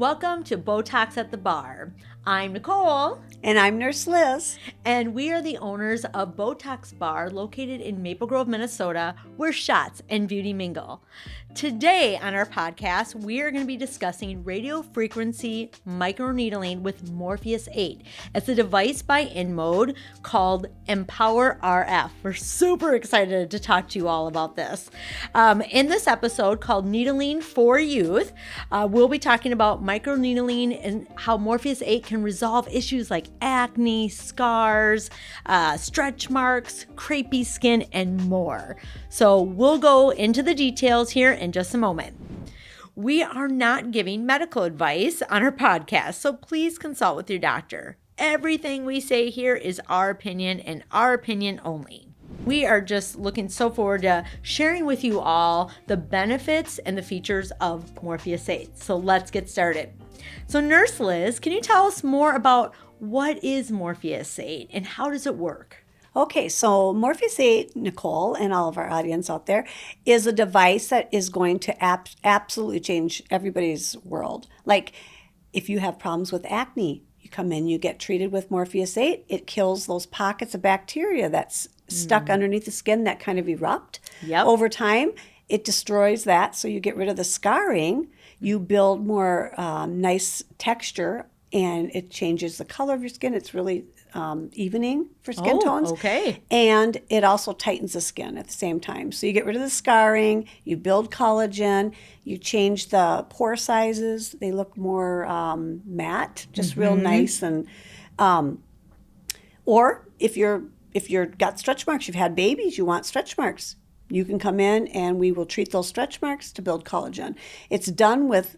Welcome to Botox at the Bar. I'm Nicole. And I'm Nurse Liz. And we are the owners of Botox Bar located in Maple Grove, Minnesota, where shots and beauty mingle. Today on our podcast, we are going to be discussing radiofrequency microneedling with Morpheus 8. It's a device by InMode called Empower RF. We're super excited to talk to you all about this. In this episode called Needling for Youth, we'll be talking about microneedling and how Morpheus 8 can resolve issues like acne, scars, stretch marks, crepey skin, and more. So we'll go into the details here in just a moment. We are not giving medical advice on our podcast, so please consult with your doctor. Everything we say here is our opinion and our opinion only. We are just looking so forward to sharing with you all the benefits and the features of Morpheus 8. So let's get started. So Nurse Liz, can you tell us more about what is Morpheus 8 and how does it work? Okay, so Morpheus 8, Nicole, and all of our audience out there, is a device that is going to absolutely change everybody's world. Like, if you have problems with acne, you come in, you get treated with Morpheus 8. It kills those pockets of bacteria that's stuck underneath the skin that kind of erupt over time. It destroys that, so you get rid of the scarring. You build more nice texture, and it changes the color of your skin. It's really evening for skin tones. Okay. And it also tightens the skin at the same time. So you get rid of the scarring, you build collagen, you change the pore sizes. They look more matte, just real nice. And or if you're got stretch marks, you've had babies, you want stretch marks, you can come in and we will treat those stretch marks to build collagen. It's done with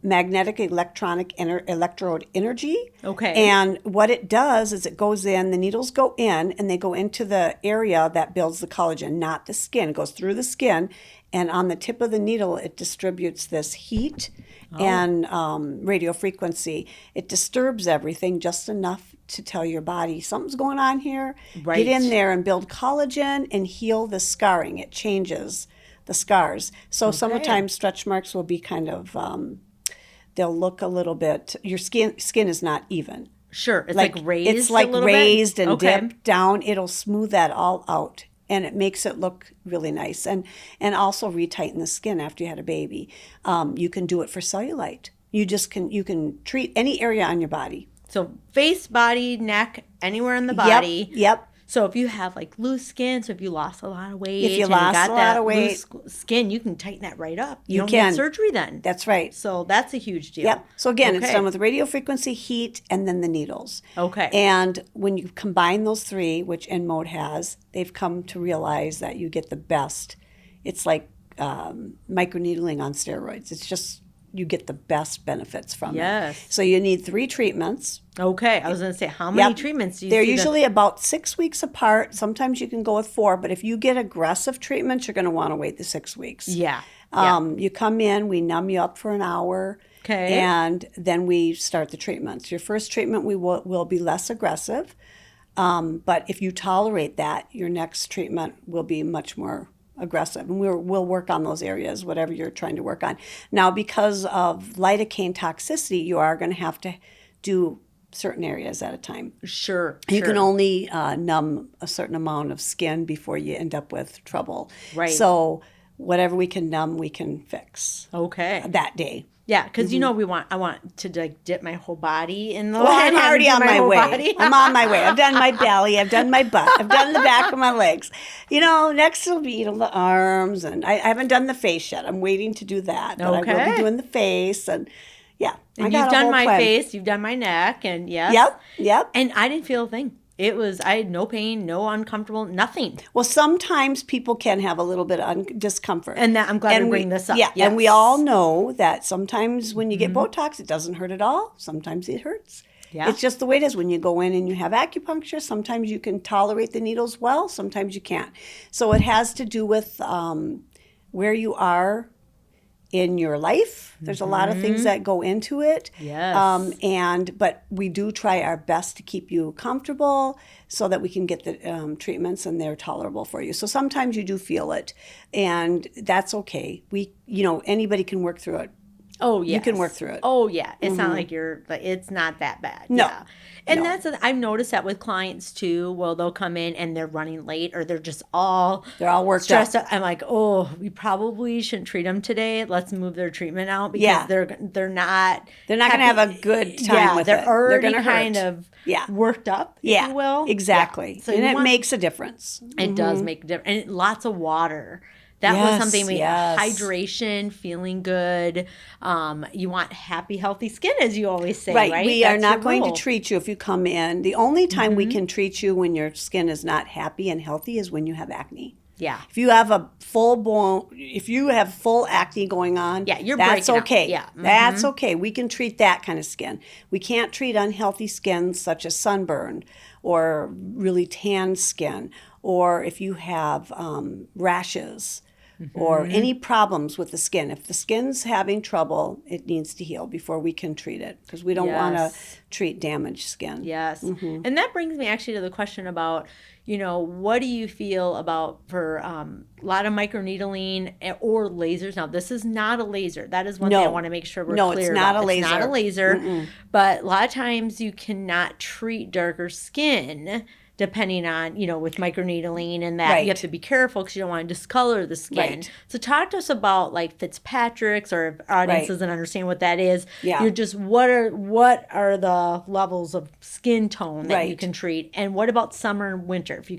magnetic electrode energy. Okay. And what it does is it goes in, the needles go in, and they go into the area that builds the collagen, not the skin. It goes through the skin, and on the tip of the needle, it distributes this heat and radio frequency. It disturbs everything just enough to tell your body something's going on here. Right. Get in there and build collagen and heal the scarring. It changes the scars. So sometimes stretch marks will be kind of they'll look a little bit, your skin is not even. Sure. It's like raised. It's like a little raised bit? and dipped down. It'll smooth that all out. And it makes it look really nice. And also retighten the skin after you had a baby. You can do it for cellulite. You can treat any area on your body. So face, body, neck, anywhere in the body. Yep. So if you have like loose skin, so if you lost a lot of weight, If you lost a lot of weight, loose skin, you can tighten that right up. You don't can. need surgery then. That's right. So that's a huge deal. Yep. So again, it's done with radio frequency, heat, and then the needles. Okay. And when you combine those three, which InMode has, they've come to realize that you get the best. It's like microneedling on steroids. It's just, you get the best benefits from it. So you need 3 treatments. Okay. I was going to say, how many treatments do you They're usually about 6 weeks apart. Sometimes you can go with 4, but if you get aggressive treatments, you're going to want to wait the 6 weeks. Yeah. You come in, we numb you up for an hour. Okay. And then we start the treatments. Your first treatment will be less aggressive. But if you tolerate that, your next treatment will be much more aggressive. And we'll work on those areas, whatever you're trying to work on. Now, because of lidocaine toxicity, you are going to have to do certain areas at a time. Sure. You can only numb a certain amount of skin before you end up with trouble. Right. So whatever we can numb, we can fix. Okay. That day. Yeah, because I want to like dip my whole body in the. Well, I'm already on my way. Body. I'm on my way. I've done my belly. I've done my butt. I've done the back of my legs. Next will be the arms, and I haven't done the face yet. I'm waiting to do that. But I will be doing the face, and yeah. And you've done my face. You've done my neck, and yes. Yep. And I didn't feel a thing. I had no pain, no uncomfortable, nothing. Well, sometimes people can have a little bit of discomfort. And I'm glad to bring this up. Yeah, yes. And we all know that sometimes when you get Botox, it doesn't hurt at all. Sometimes it hurts. Yeah. It's just the way it is. When you go in and you have acupuncture, sometimes you can tolerate the needles well, sometimes you can't. So it has to do with where you are in your life. There's a lot of things that go into it. Yes. But we do try our best to keep you comfortable so that we can get the treatments and they're tolerable for you. So sometimes you do feel it, and that's okay. Anybody can work through it. Oh, yes. You can work through it. Oh, yeah. It's not like it's not that bad. No. Yeah. And I've noticed that with clients too. Well, they'll come in and they're running late or they're just all worked stressed up. out. I'm like, oh, we probably shouldn't treat them today. Let's move their treatment out because they're not going to have a good time with it. They're already They're kind of worked up, if you will. Exactly. Yeah. So and it makes a difference. It does make a difference. And lots of water. That was something hydration, feeling good. You want happy, healthy skin, as you always say, right? We are not going to treat you if you come in. The only time we can treat you when your skin is not happy and healthy is when you have acne. Yeah. If you have full acne going on, that's okay. Yeah. That's okay. We can treat that kind of skin. We can't treat unhealthy skin such as sunburn or really tan skin, or if you have rashes. Or any problems with the skin. If the skin's having trouble, it needs to heal before we can treat it because we don't want to treat damaged skin. Yes. And that brings me actually to the question about, what do you feel about for a lot of microneedling or lasers? Now, this is not a laser. That is one thing I want to make sure we're clear about. No, it's not a laser. It's not a laser. But a lot of times you cannot treat darker skin depending on, with microneedling and that. You have to be careful because you don't want to discolor the skin. So talk to us about like Fitzpatrick's, or if our audience doesn't understand what that is. You're just, what are the levels of skin tone that you can treat? And what about summer and winter? If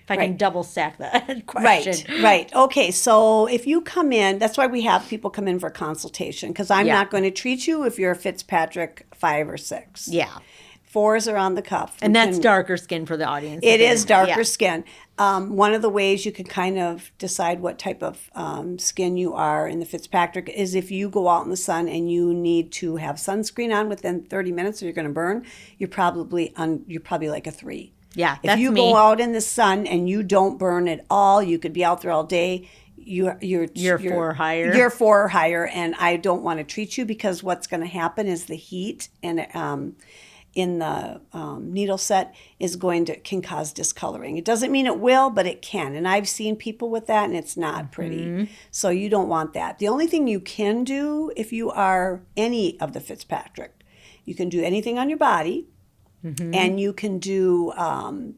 I can double stack that question. Right. Okay. So if you come in, that's why we have people come in for consultation, because I'm not going to treat you if you're a Fitzpatrick 5 or 6. Yeah. 4s are on the cuff. And that's darker skin for the audience. It is darker skin. One of the ways you can kind of decide what type of skin you are in the Fitzpatrick is if you go out in the sun and you need to have sunscreen on within 30 minutes or you're going to burn, you're probably like a 3. Yeah, if you go out in the sun and you don't burn at all, you could be out there all day. You're 4 or higher. You're 4 or higher, and I don't want to treat you because what's going to happen is the heat and in the needle set can cause discoloring. It doesn't mean it will, but it can. And I've seen people with that, and it's not pretty. So you don't want that. The only thing you can do if you are any of the Fitzpatrick, you can do anything on your body, and you can do the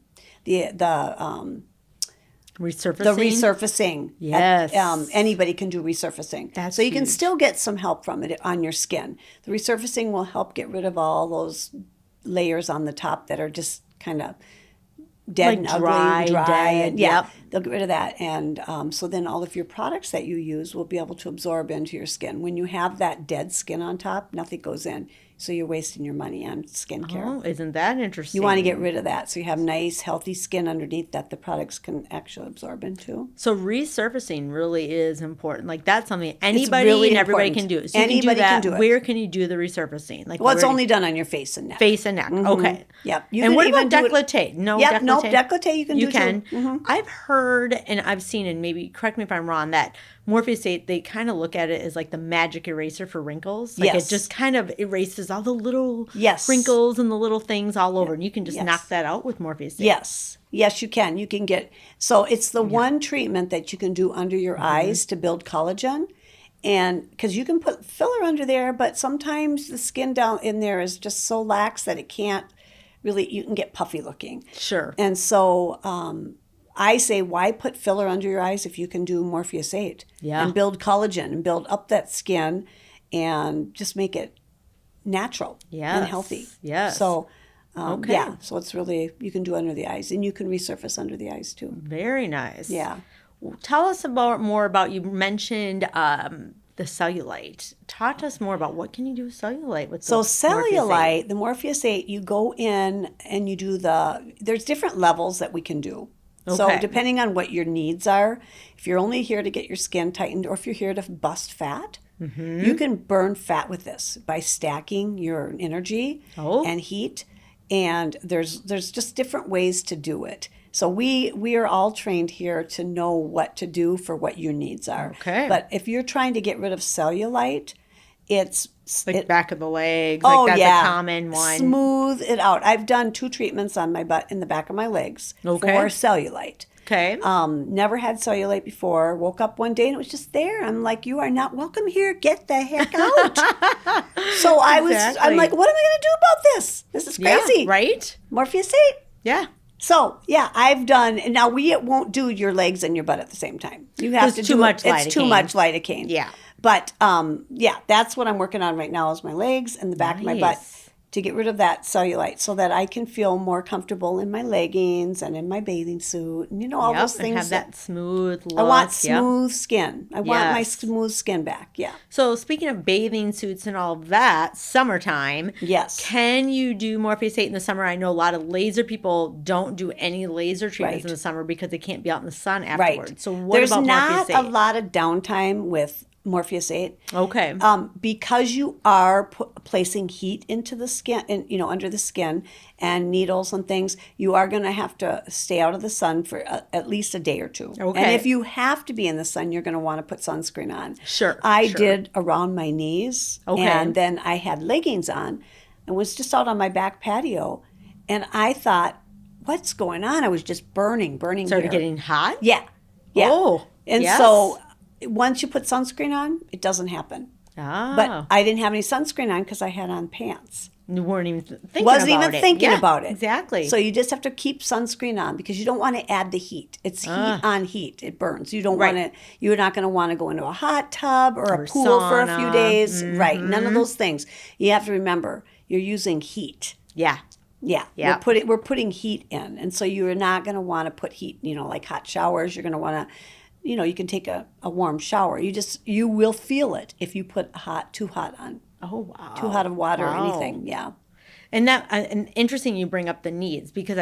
resurfacing. Yes. Anybody can do resurfacing. So you can still get some help from it on your skin. The resurfacing will help get rid of all those layers on the top that are just kind of dead and ugly, dry. And they'll get rid of that. And so then all of your products that you use will be able to absorb into your skin. When you have that dead skin on top, nothing goes in. So you're wasting your money on skincare. Oh, isn't that interesting? You want to get rid of that so you have nice, healthy skin underneath that the products can actually absorb into. So resurfacing really is important. Like that's something anybody and everybody can do. So anybody can do it. Where can you do the resurfacing? Like, well, it's only done on your face and neck. Face and neck. Okay. Yep. And what about décolleté? No décolleté? No, décolleté you can do too. I've heard and I've seen, and maybe correct me if I'm wrong, that Morpheus8, they kind of look at it as like the magic eraser for wrinkles. Like it just kind of erases all the little wrinkles and the little things all over. And you can just knock that out with Morpheus8. Yes, you can. You can get, so it's the one treatment that you can do under your eyes to build collagen. And because you can put filler under there, but sometimes the skin down in there is just so lax that it can't really, you can get puffy looking. Sure. And so, I say, why put filler under your eyes if you can do Morpheus8 and build collagen and build up that skin and just make it natural and healthy. Yes. So, so it's really, you can do under the eyes, and you can resurface under the eyes too. Very nice. Yeah. Tell us more about, you mentioned the cellulite. Talk to us more about what can you do with cellulite? Cellulite, the Morpheus8, you go in and you do there's different levels that we can do. Okay. So depending on what your needs are, if you're only here to get your skin tightened or if you're here to bust fat, you can burn fat with this by stacking your energy and heat. And there's just different ways to do it. So we are all trained here to know what to do for what your needs are. Okay. But if you're trying to get rid of cellulite, it's back of the legs. That's a common one. Smooth it out. I've done 2 treatments on my butt in the back of my legs for cellulite. Okay. Never had cellulite before. Woke up one day and it was just there. I'm like, you are not welcome here. Get the heck out. So I'm like, what am I going to do about this? This is crazy. Yeah, right? Morpheus 8. Yeah. So, yeah, I've done, and now we won't do your legs and your butt at the same time. You have to do much lidocaine. It's too much lidocaine. Yeah. But, yeah, that's what I'm working on right now is my legs and the back of my butt to get rid of that cellulite so that I can feel more comfortable in my leggings and in my bathing suit and, all those things. And have that smooth look. I want smooth skin. I want my smooth skin back. Yeah. So speaking of bathing suits and all of that, summertime. Yes. Can you do Morpheus 8 in the summer? I know a lot of laser people don't do any laser treatments in the summer because they can't be out in the sun afterwards. Right. So what about Morpheus 8? There's not a lot of downtime with Morpheus 8. Okay. Because you are placing heat into the skin, and under the skin, and needles and things, you are going to have to stay out of the sun for at least a day or two. Okay. And if you have to be in the sun, you're going to want to put sunscreen on. Sure. I did around my knees, okay, and then I had leggings on, and was just out on my back patio, and I thought, what's going on? I was just burning. Started getting hot? Yeah. Oh. And so once you put sunscreen on, it doesn't happen. Oh. But I didn't have any sunscreen on because I had on pants. You weren't even thinking Wasn't about even it. thinking about it. Exactly. So you just have to keep sunscreen on because you don't want to add the heat. It's heat on heat. It burns. You don't want to. You're not going to want to go into a hot tub or a pool for a few days. Mm-hmm. Right. None of those things. You have to remember you're using heat. Yeah. Yeah. We're putting heat in, and so you're not going to want to put heat. Like hot showers. You're going to want to. You can take a warm shower. You will feel it if you put too hot on. Oh, wow. Too hot of water or anything. Yeah. And interesting you bring up the knees because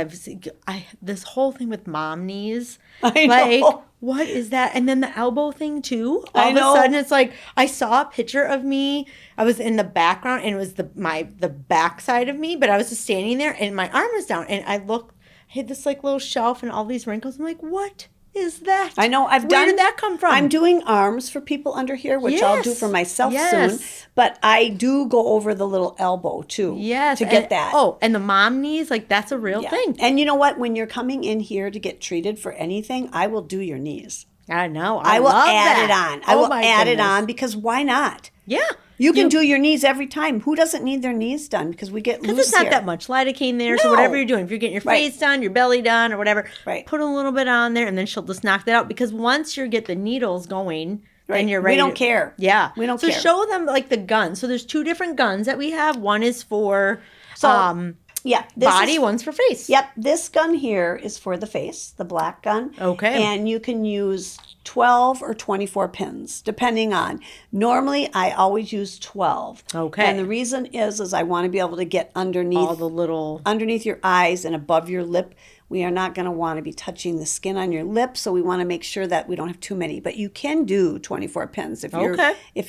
this whole thing with mom knees. I know. What is that? And then the elbow thing too. I know. All of a sudden it's like I saw a picture of me. I was in the background and it was the back side of me, but I was just standing there and my arm was down and I had this like little shelf and all these wrinkles. I'm like, what is that? I know. Where did that come from? I'm doing arms for people under here, which I'll do for myself soon. But I do go over the little elbow too. Yes. To get that. Oh, and the mom knees, like that's a real thing. And you know what? When you're coming in here to get treated for anything, I will do your knees. I know. I will add it on. I will add goodness. it on because why not? Yeah. You can do your knees every time. Who doesn't need their knees done? Because we get loose Because it's not here. that much lidocaine there. No. So whatever you're doing, if you're getting your face done, your belly done, or whatever, put a little bit on there, and then she'll just knock that out. Because once you get the needles going, then you're ready. We don't care. Yeah. We don't care. So show them like the guns. So there's 2 different guns that we have. One is for body, one's for face. Yep. This gun here is for the face, the black gun. Okay. And you can use 12 or 24 pins, depending on. Normally, I always use 12. Okay. And the reason is I want to be able to get underneath your eyes and above your lip. We are not going to want to be touching the skin on your lip, so we want to make sure that we don't have too many. But you can do 24 pins if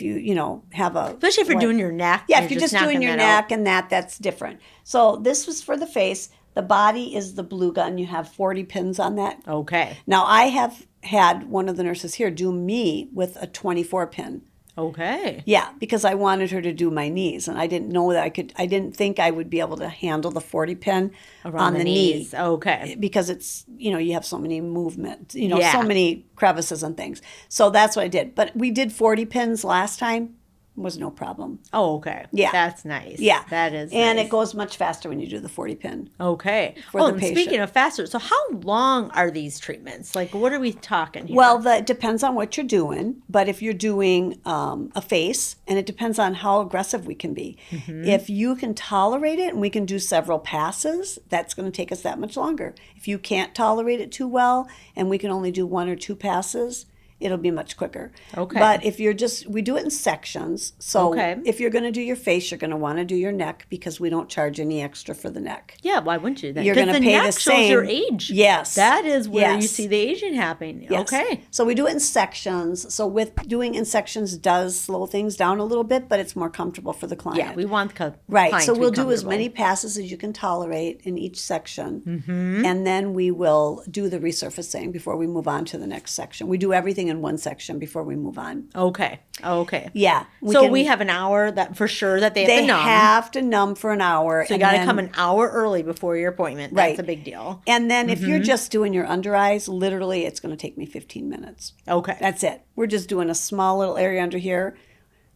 you have a especially if you're doing your neck. Yeah, if you're just doing your neck and that's different. So this was for the face. The body is the blue gun. You have 40 pins on that. Okay. Now I have had one of the nurses here do me with a 24 pin. Okay. Yeah, because I wanted her to do my knees, and I didn't know that I didn't think I would be able to handle the 40 pin around on the knees. knee. Okay. Because it's, you have so many movements, so many crevices and things. So that's what I did. But we did 40 pins last time. Was no problem. Oh, okay. Yeah. That's nice. Yeah. That is And nice. it goes much faster when you do the 40 pin. Okay. For the and patient. Speaking of faster, so how long are these treatments? Like, what are we talking here? Well, it depends on what you're doing. But if you're doing a face, and it depends on how aggressive we can be. Mm-hmm. If you can tolerate it and we can do several passes, that's going to take us that much longer. If you can't tolerate it too well and we can only do 1 or 2 passes, it'll be much quicker. Okay. But if we do it in sections. So if you're going to do your face, you're going to want to do your neck because we don't charge any extra for the neck. Yeah, why wouldn't you? You're going to pay the same. Shows your age. Yes. That is where you see the aging happening. Yes. Okay. So we do it in sections. So doing in sections does slow things down a little bit, but it's more comfortable for the client. Yeah, we want the right. client So to we'll be do as many passes as you can tolerate in each section. Mm-hmm. And then we will do the resurfacing before we move on to the next section. We do everything in one section before we move on. Okay. Okay. Yeah. We have an hour that for sure that they have to numb. They have to numb for an hour. So you got to come an hour early before your appointment. That's a big deal. And then if you're just doing your under eyes, literally it's going to take me 15 minutes. Okay. That's it. We're just doing a small little area under here.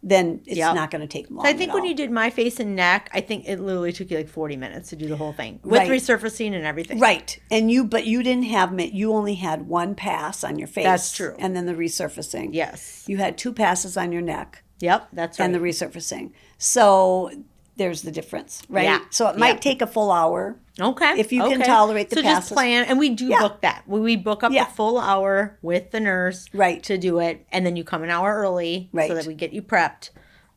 Then it's not going to take long. So I think when you did my face and neck, I think it literally took you like 40 minutes to do the whole thing with resurfacing and everything. Right. But you didn't have, you only had one pass on your face. That's true. And then the resurfacing. Yes. You had 2 passes on your neck. Yep, that's right. And the resurfacing. So there's the difference, right? Yeah. So it might take a full hour. Okay. If you can tolerate the passes. So just plan, and we do book that. We book up the full hour with the nurse to do it, and then you come an hour early so that we get you prepped.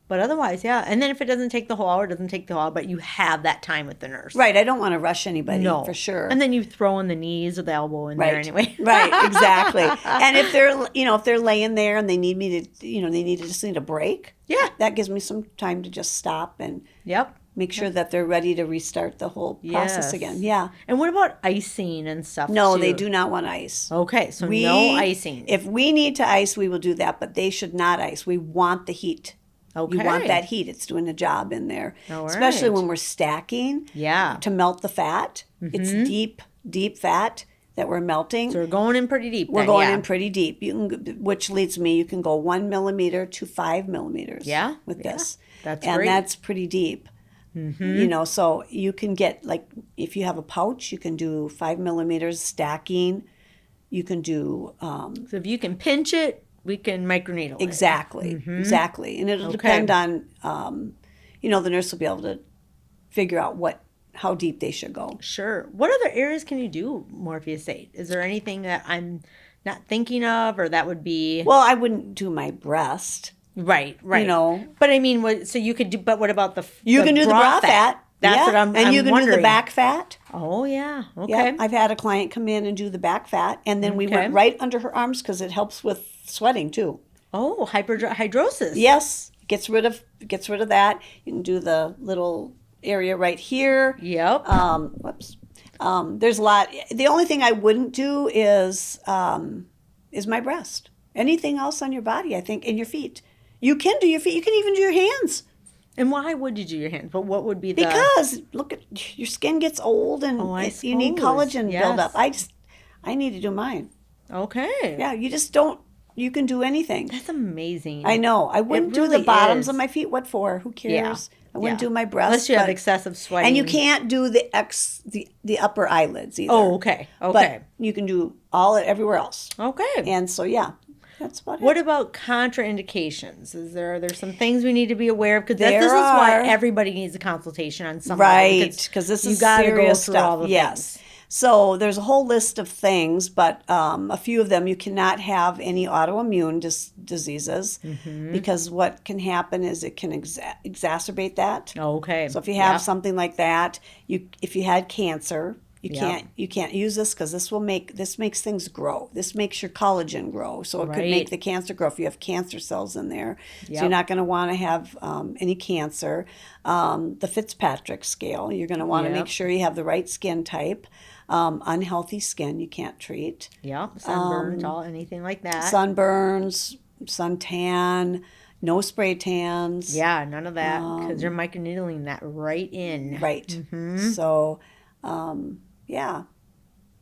But otherwise, and then if it doesn't take the whole hour, it doesn't take the whole hour, but you have that time with the nurse. Right. I don't want to rush anybody, for sure. And then you throw in the knees or the elbow in there anyway. Right, exactly. And if they're laying there and they need me to, they just need a break. Yeah. That gives me some time to just stop and make sure that they're ready to restart the whole process again. Yeah. And what about icing and stuff No, too? they do not want ice. Okay, so no icing. If we need to ice, we will do that, but they should not ice. We want the heat. Okay. You want that heat. It's doing a job in there. All right. Especially when we're stacking to melt the fat. It's deep fat that we're melting. So we're going in pretty deep. We're going in pretty deep. Which leads me, you can go 1 millimeter to 5 millimeters with this. That's great. And that's pretty deep. So you can get, like, if you have a pouch, you can do 5 millimeters stacking. You can do... so if you can pinch it, we can microneedle it. Exactly. And it'll depend on, the nurse will be able to figure out how deep they should go. Sure. What other areas can you do Morpheusate? Is there anything that I'm not thinking of, or that would be... Well, I wouldn't do my breast. Right. But I mean, so you could do, but what about You can do the bra fat. That's what I'm And you can wondering. do the back fat. Oh, yeah. Okay. Yeah. I've had a client come in and do the back fat, and then we went right under her arms because it helps with sweating too. Oh, hydrosis. Yes. Gets rid of that. You can do the little area right here. Yep. There's a lot. The only thing I wouldn't do is my breast. Anything else on your body, I think, and your feet. You can do your feet. You can even do your hands. And why would you do your hands? But what would be Because look at your skin gets old and you need collagen buildup. I need to do mine. Okay. Yeah, you just don't. You can do anything. That's amazing. I know. I wouldn't do the bottoms of my feet. What for? Who cares? I wouldn't do my breasts. Unless you have excessive sweating. And you can't do the upper eyelids either. Oh, okay. But you can do everywhere else. Okay. And so that's about it. What about contraindications? Are there some things we need to be aware of? Because this is why everybody needs a consultation on something. Right, because this is serious stuff. All the things. So there's a whole list of things, but a few of them, you cannot have any autoimmune diseases because what can happen is it can exacerbate that. Okay. So if you have something like that, if you had cancer, you can't use this because this makes things grow. This makes your collagen grow, so it could make the cancer grow if you have cancer cells in there. So you're not going to want to have any cancer. The Fitzpatrick scale, you're going to want to make sure you have the right skin type. Unhealthy skin you can't treat. Yeah, sunburns, anything like that. Sunburns, suntan, no spray tans. Yeah, none of that because you're microneedling that right in. Right. So,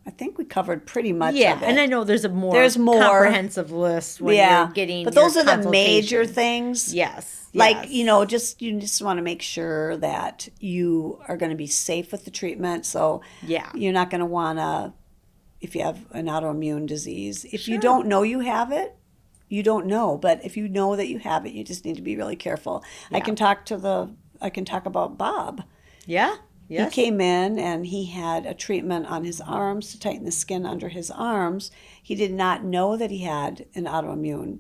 I think we covered pretty much of it. And I know there's more comprehensive list when you're getting but those are the major things. Yes. Like, you just want to make sure that you are going to be safe with the treatment. So you're not going to want to, if you have an autoimmune disease, if you don't know you have it, you don't know. But if you know that you have it, you just need to be really careful. Yeah. I can talk about Bob. Yeah. Yes. He came in and he had a treatment on his arms to tighten the skin under his arms. He did not know that he had an autoimmune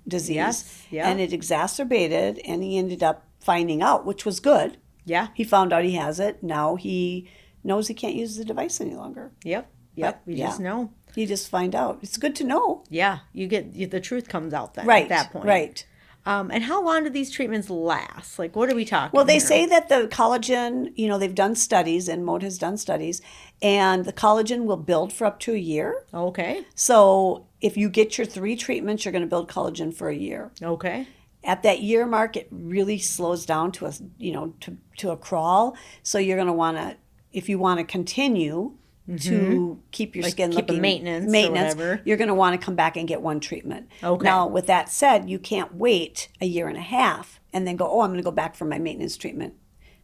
disease. Yes. Yeah. And it exacerbated, and he ended up finding out, which was good. Yeah. He found out he has it. Now he knows he can't use the device any longer. Yep. You just know. You just find out. It's good to know. Yeah. You get the truth comes out then at that point. Right. And how long do these treatments last? Like, what are we talking Well, they here? say that the collagen, they've done studies, and Mode has done studies, and the collagen will build for up to a year. Okay. So if you get your 3 treatments, you're going to build collagen for a year. Okay. At that year mark, it really slows down to a crawl. So you're going to want to, if you want to continue to keep your skin keep a looking maintenance or whatever. you're going to want to come back and get 1 treatment. Okay. Now, with that said, you can't wait a year and a half and then go, oh, I'm going to go back for my maintenance treatment.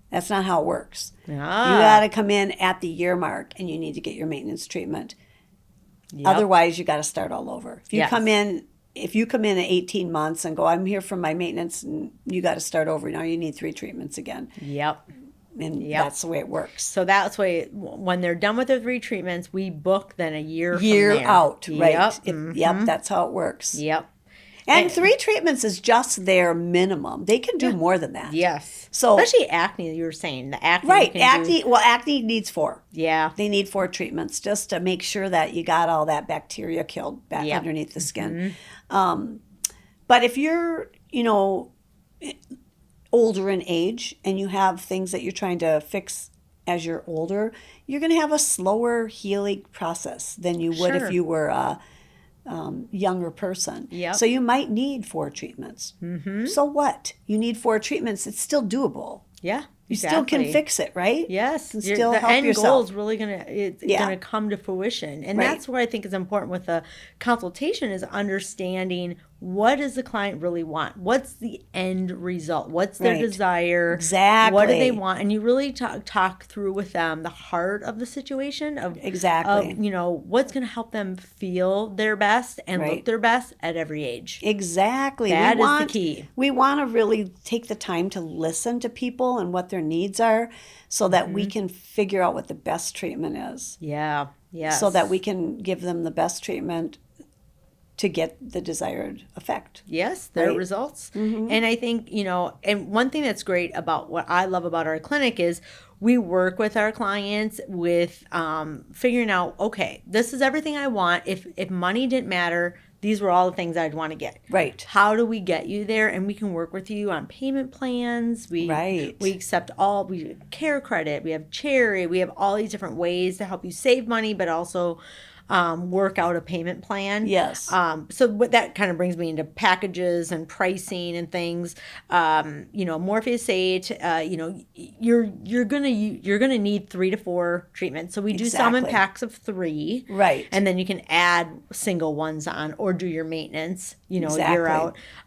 That's not how it works. You got to come in at the year mark and you need to get your maintenance treatment. Yep. Otherwise, you got to start all over. If you Yes. come in at 18 months and go, I'm here for my maintenance, and you got to start over. Now you need 3 treatments again. Yep. And that's the way it works. So that's why when they're done with their 3 treatments, we book then a year from there. Out, right? Yep. Yep, that's how it works. Yep. And 3 treatments is just their minimum. They can do more than that. Yes. So especially acne, you were saying. The acne. right, you can acne. Well, acne needs 4. Yeah. They need 4 treatments just to make sure that you got all that bacteria killed back underneath the skin. But if you're, older in age and you have things that you're trying to fix as you're older, you're going to have a slower healing process than you would Sure. if you were a younger person. Yep. So you might need 4 treatments. So what? You need 4 treatments. It's still doable. Yeah. You still can fix it, right? Yes, And still the help end yourself. goal is really gonna come to fruition, and Right. that's what I think is important with the consultation is understanding what does the client really want, what's the end result, what's their Right. desire, Exactly. what do they want, and you really talk through with them the heart of the situation of Exactly. what's gonna help them feel their best and Right. look their best at every age. Exactly. That is the key. We want to really take the time to listen to people and what their needs are so that we can figure out what the best treatment is. Yeah. Yes. So that we can give them the best treatment to get the desired effect. Yes, their Right. results. And I think, and one thing that's great about what I love about our clinic is we work with our clients with figuring out, okay, this is everything I want. If money didn't matter, these were all the things I'd want to get. Right. How do we get you there? And we can work with you on payment plans. We accept we have care credit, we have cherry, we have all these different ways to help you save money, but also work out a payment plan. Yes. So what that kind of brings me into packages and pricing and things. Morpheus 8. You're gonna need 3 to 4 treatments. So we do some in Exactly. packs of 3. Right. And then you can add single ones on or do your maintenance. Year Exactly.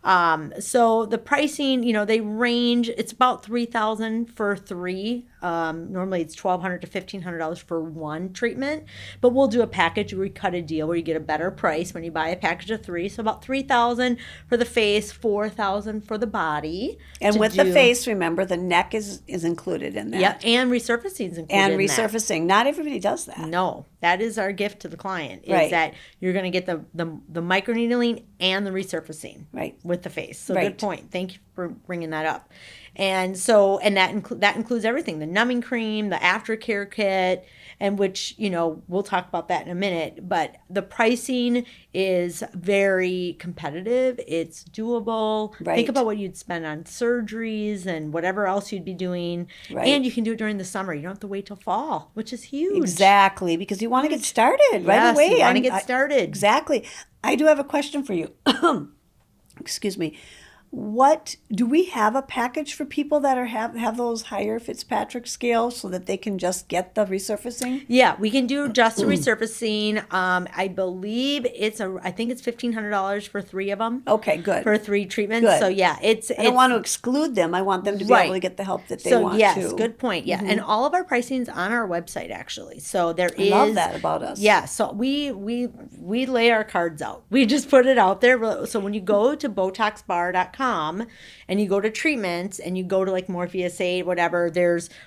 out. So the pricing, they range. It's about $3,000 for 3. Normally it's $1,200 to $1,500 for 1 treatment, but we'll do a package where we cut a deal where you get a better price when you buy a package of 3. So about $3,000 for the face, $4,000 for the body. And to with the do- face, remember, the neck is included in that. yeah, and resurfacing is included. And in that. resurfacing. Not everybody does that. No, that is our gift to the client. Is Right. that you're going to get the microneedling and the resurfacing. Right. With the face. So Right. good point. Thank you for bringing that up. And so, and that includes everything: the numbing cream, the aftercare kit, and which we'll talk about that in a minute. But the pricing is very competitive. It's doable. Right. Think about what you'd spend on surgeries and whatever else you'd be doing, Right. and you can do it during the summer. You don't have to wait till fall, which is huge. Exactly, because you want to get started right Yes, away. you want to get started. Exactly. I do have a question for you. Excuse me. What do we have a package for people that have those higher Fitzpatrick scales so that they can just get the resurfacing? Yeah, we can do just the resurfacing. I believe I think it's $1,500 for 3 of them. Okay, good. For 3 treatments. Good. So yeah, it's. I don't want to exclude them. I want them to be Right. able to get the help that they So want yes, to. good point. Yeah, and all of our pricing's on our website actually. So there I love that about us. Yeah, so we lay our cards out. We just put it out there. So when you go to BotoxBar.com and you go to treatments and you go to like Morpheus 8, whatever,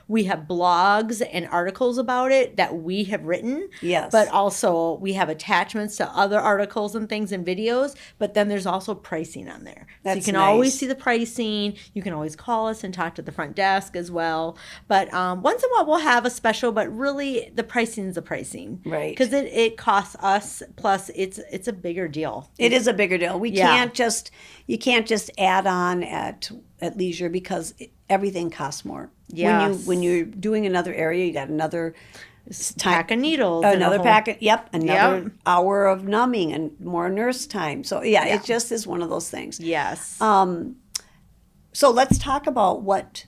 we have blogs and articles about it that we have written. Yes. But also we have attachments to other articles and things and videos. But then there's also pricing on there. So you That's can always nice. see the pricing. You can always call us and talk to the front desk as well. But once in a while we'll have a special, but really the pricing is the pricing. Right. Because it costs us, plus it's a bigger deal. It is a bigger deal. You can't just add on at leisure because everything costs more. Yes. When you're doing another area, you got another pack of needles. Another packet. Yep. Another Yep. hour of numbing and more nurse time. So yeah, Yeah. it just is one of those things. Yes. So let's talk about what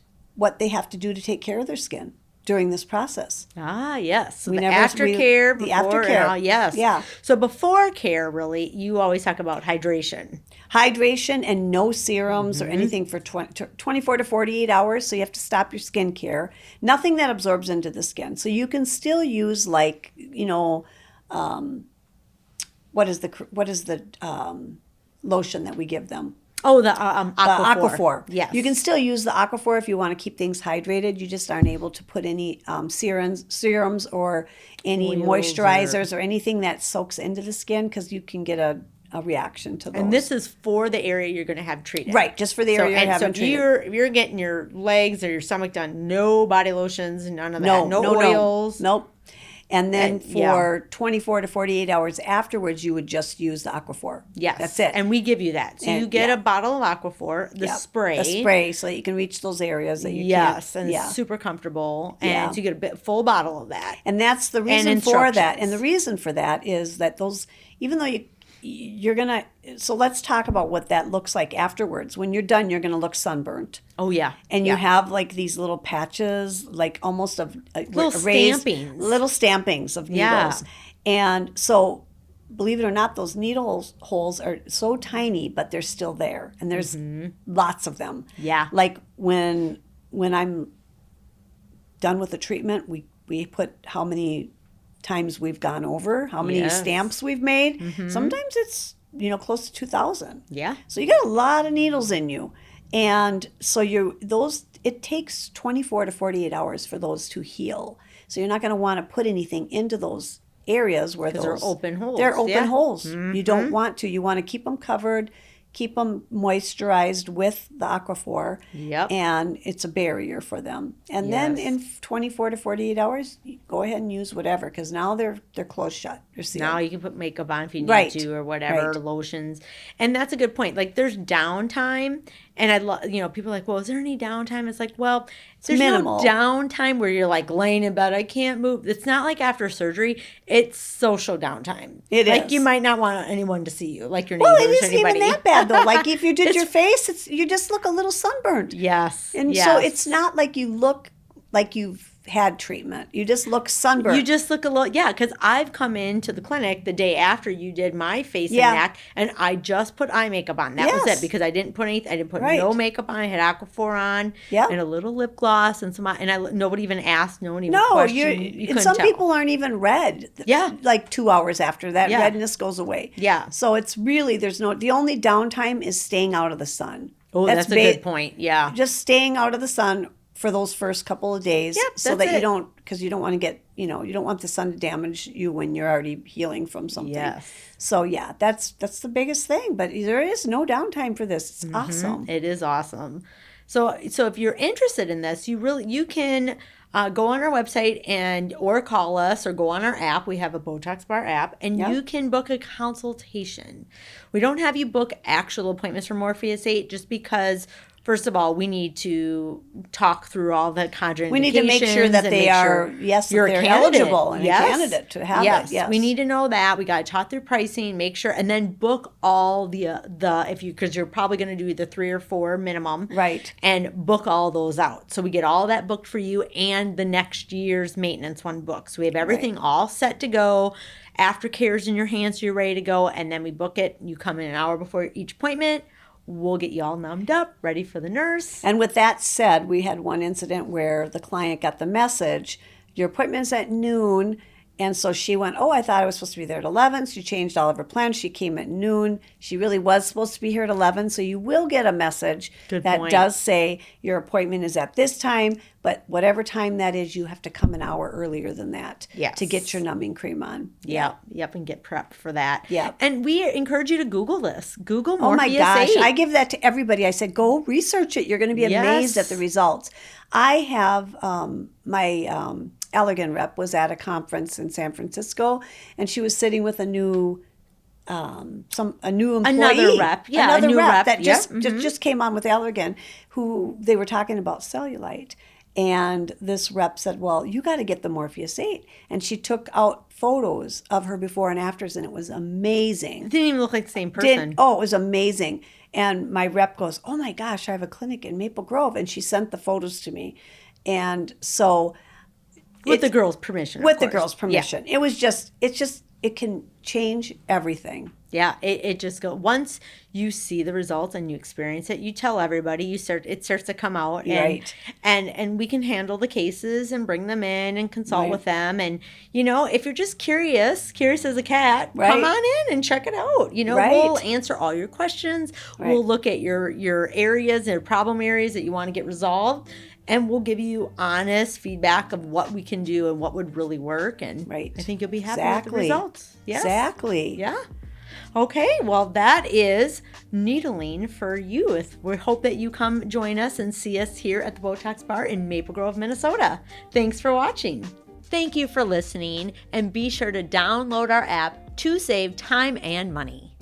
they have to do to take care of their skin during this process. Yes. So We the never- aftercare. the before and aftercare. all- yes. Yeah. So before care, really, you always talk about hydration. Hydration and no serums Mm-hmm. or anything for 24 to 48 hours. So you have to stop your skincare. Nothing that absorbs into the skin. So you can still use what is the lotion that we give them? Oh, the The Aquaphor. Yes. You can still use the Aquaphor if you want to keep things hydrated. You just aren't able to put any serums or any Oils moisturizers or anything that soaks into the skin because you can get a reaction to those. And this is for the area you're going to have treated. Right, just for the area you're having if treated. if you're getting your legs or your stomach done, no body lotions, none of that. No, No oils. Nope. And then And, yeah. for 24 to 48 hours afterwards, you would just use the Aquaphor. Yes. That's it. And we give you that. So you And- get yeah. a bottle of Aquaphor, the Yep. spray. The spray so that you can reach those areas that you Yes, can't. and Yeah. it's super comfortable. Yeah. And so you get a full bottle of that. And that's the reason for that. instructions. And the reason for that is that those, even though you're going to, so let's talk about what that looks like afterwards. When you're done, you're going to look sunburnt. Oh, yeah. And yeah. you have like these little patches, like almost of Little raised, stampings. little stampings of Yeah. needles. And so, believe it or not, those needle holes are so tiny, but they're still there, and there's lots of them. Yeah. Like when I'm done with the treatment, we put how many times we've gone over, how many Yes. stamps we've made. Sometimes it's close to 2,000. Yeah. So you got a lot of needles in you. And so it takes 24 to 48 hours for those to heal. So you're not going to want to put anything into those areas where Because they're open holes. They're open Yeah. holes. You don't want to. You want to keep them covered, keep them moisturized with the Aquaphor. Yep. And it's a barrier for them. And then Yes. in 24 to 48 hours, you go ahead and use whatever because now they're closed shut. They're sealed. Now you can put makeup on if you need Right. to or whatever, Right. lotions. And that's a good point. Like there's downtime. And I love, people are like, well, is there any downtime? It's like, well, there's minimal. no downtime where you're like laying in bed, I can't move. It's not like after surgery. It's social downtime. It like is. you might not want anyone to see you, like your Well, neighbors it or isn't anybody. even that bad though. Like if you did It's- your face, you just look a little sunburned. Yes. And yes. so it's not like you look like you've had treatment. You just look sunburned. You just look a little, because I've come into the clinic the day after you did my face Yeah. and neck, and I just put eye makeup on. That was Yes. it because I didn't put anything. I didn't put Right. no makeup on. I had Aquaphor on, Yep. and a little lip gloss and nobody even asked. No one even no, questioned. You and couldn't some tell. people aren't even red. Yeah. Like 2 hours after that, Yeah. redness goes away. Yeah. So it's really the only downtime is staying out of the sun. Oh, that's a good point. Yeah. Just staying out of the sun for those first couple of days, Yep, so that's that it. because you don't want to get, you don't want the sun to damage you when you're already healing from something. Yes. So yeah, that's the biggest thing. But there is no downtime for this. It's awesome. It is awesome. So if you're interested in this, you can go on our website or call us or go on our app. We have a Botox Bar app, and Yep. you can book a consultation. We don't have you book actual appointments for Morpheus 8 just because, first of all, we need to talk through all the contraindications. We need to make sure that and they make are, sure yes, that you're they're a candidate. eligible and Yes. a candidate to have yes. it. Yes, We need to know that. We got to talk through pricing, make sure, and then book all because you're probably going to do either 3 or 4 minimum. Right. And book all those out. So we get all that booked for you and the next year's maintenance one booked. So we have everything all set to go. Aftercare's in your hands, so you're ready to go. And then we book it. You come in an hour before each appointment. We'll get you all numbed up, ready for the nurse. And with that said, we had one incident where the client got the message, your appointment's at noon. And so she went, oh, I thought I was supposed to be there at 11. She changed all of her plans. She came at noon. She really was supposed to be here at 11. So you will get a message that point. does say your appointment is at this time. But whatever time that is, you have to come an hour earlier than that Yes. to get your numbing cream on. Yep, and get prepped for that. Yep. And we encourage you to Google this. Google Oh my Morpheus gosh, 8. I give that to everybody. I said, go research it. You're going to be amazed Yes. at the results. I have my Allergan rep was at a conference in San Francisco, and she was sitting with a new a new employee, Another rep, yeah, a another new rep, rep, that yep, just came on with Allergan, who they were talking about cellulite, and this rep said, "Well, you got to get the Morpheus 8," and she took out photos of her before and afters, and it was amazing. It didn't even look like the same person. It was amazing. And my rep goes, "Oh my gosh, I have a clinic in Maple Grove," and she sent the photos to me, and so With the girl's permission, of with the course. girl's permission. Yeah. It can change everything. Yeah, it just go once you see the results and you experience it, you tell everybody, it starts to come out, and Right. and we can handle the cases and bring them in and consult Right. with them. And if you're just curious as a cat, Right. come on in and check it out. Right. We'll answer all your questions. Right. We'll look at your areas and problem areas that you want to get resolved. And we'll give you honest feedback of what we can do and what would really work. And Right. I think you'll be happy Exactly. with the results. Yes. Exactly. Yeah. Okay, well, that is needling for youth. We hope that you come join us and see us here at the Botox Bar in Maple Grove, Minnesota. Thanks for watching. Thank you for listening, and be sure to download our app to save time and money.